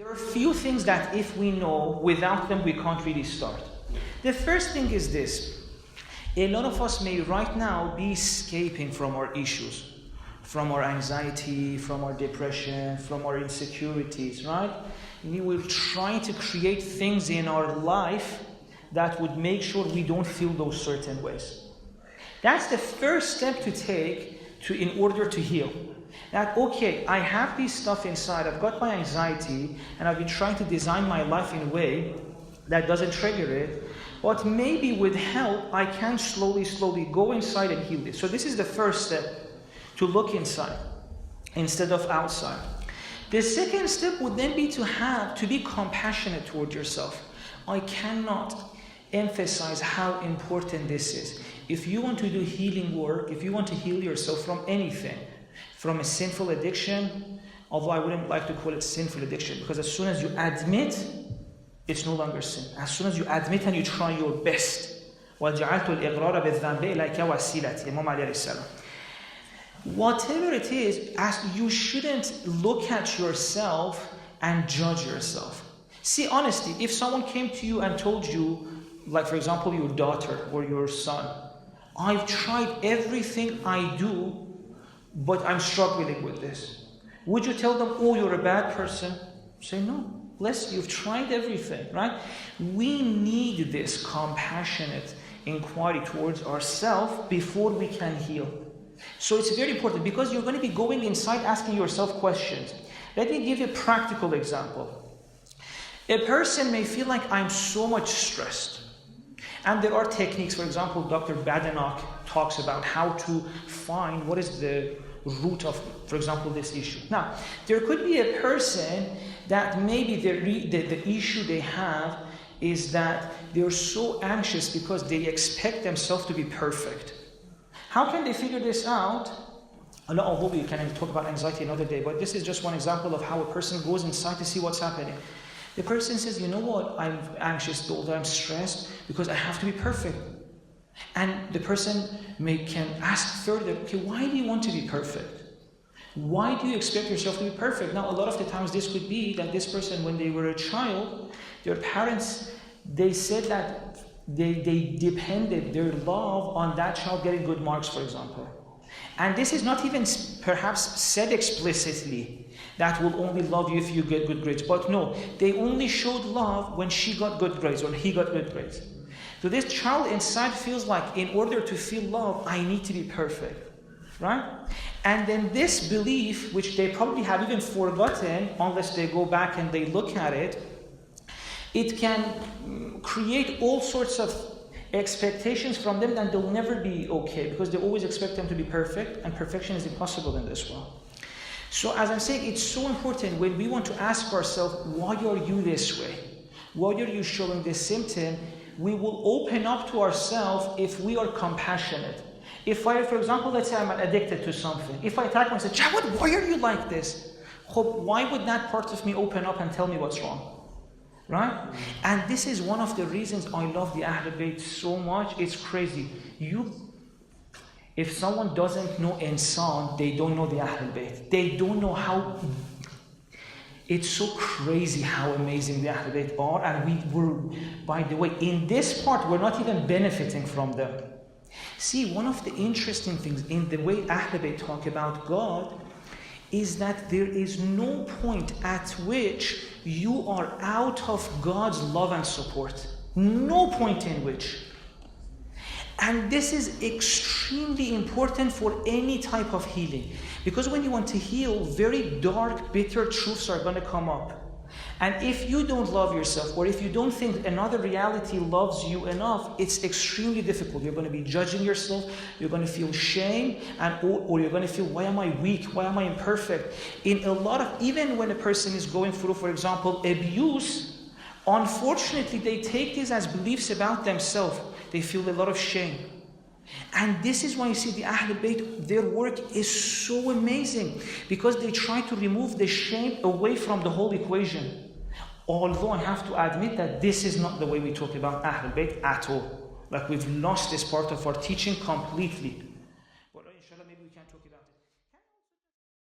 There are a few things that if we know, without them we can't really start. The first thing is this. A lot of us may right now be escaping from our issues, from our anxiety, from our depression, from our insecurities, right? We will try to create things in our life that would make sure we don't feel those certain ways. That's the first step to take in order to heal. That, okay, I have this stuff inside, I've got my anxiety, and I've been trying to design my life in a way that doesn't trigger it, but maybe with help, I can slowly go inside and heal this. So this is the first step, to look inside instead of outside. The second step would then be to be compassionate toward yourself. I cannot emphasize how important this is. If you want to do healing work, if you want to heal yourself from anything, from a sinful addiction, although I wouldn't like to call it sinful addiction, because as soon as you admit, it's no longer sin. As soon as you admit and you try your best. وَجَعَلْتُ الْإِقْرَارَ بِالذَّنْبِ إِلَيْكَ وَسِيلَةٍ Imam Ali alayhi salam. Whatever it is, you shouldn't look at yourself and judge yourself. See, honestly, if someone came to you and told you, like for example your daughter or your son, I've tried everything I do, but I'm struggling with this. Would you tell them, oh, you're a bad person? Say, no. Bless you, you've tried everything, right? We need this compassionate inquiry towards ourselves before we can heal. So it's very important because you're going to be going inside asking yourself questions. Let me give you a practical example. A person may feel like I'm so much stressed. And there are techniques, for example, Dr. Badenoch talks about how to find what is the root of, for example, this issue. Now, there could be a person that maybe the issue they have is that they're so anxious because they expect themselves to be perfect. How can they figure this out? Although we can talk about anxiety another day, but this is just one example of how a person goes inside to see what's happening. The person says, you know what, I'm anxious, although I'm stressed, because I have to be perfect. And the person can ask further, okay, why do you want to be perfect? Why do you expect yourself to be perfect? Now, a lot of the times this could be that this person, when they were a child, their parents, they said that they depended their love on that child getting good marks, for example. And this is not even perhaps said explicitly, that will only love you if you get good grades. But no, they only showed love when she got good grades or he got good grades. So this child inside feels like in order to feel love, I need to be perfect, right? And then this belief, which they probably have even forgotten unless they go back and they look at it, it can create all sorts of expectations from them that they'll never be okay because they always expect them to be perfect, and perfection is impossible in this world. So as I'm saying, it's so important when we want to ask ourselves, why are you this way? Why are you showing this symptom? We will open up to ourselves if we are compassionate. If I, for example, let's say I'm addicted to something. If I attack myself, Javad, why are you like this? Why would that part of me open up and tell me what's wrong? Right? And this is one of the reasons I love the Ahlul Bayt so much. It's crazy. If someone doesn't know Insan, they don't know the Ahlul Bayt. They don't know how. It's so crazy how amazing the Ahlul Bayt are. And by the way, in this part, we're not even benefiting from them. See, one of the interesting things in the way Ahlul Bayt talk about God is that there is no point at which you are out of God's love and support. No point in which. And this is extremely important for any type of healing. Because when you want to heal, very dark, bitter truths are going to come up. And if you don't love yourself, or if you don't think another reality loves you enough, it's extremely difficult. You're going to be judging yourself, you're going to feel shame, or you're going to feel, why am I weak? Why am I imperfect? In a lot of, even when a person is going through, for example, abuse, unfortunately, they take this as beliefs about themselves. They feel a lot of shame. And this is why you see the Ahlul Bayt, their work is so amazing, because they try to remove the shame away from the whole equation. Although I have to admit that this is not the way we talk about Ahlul Bayt at all. Like we've lost this part of our teaching completely.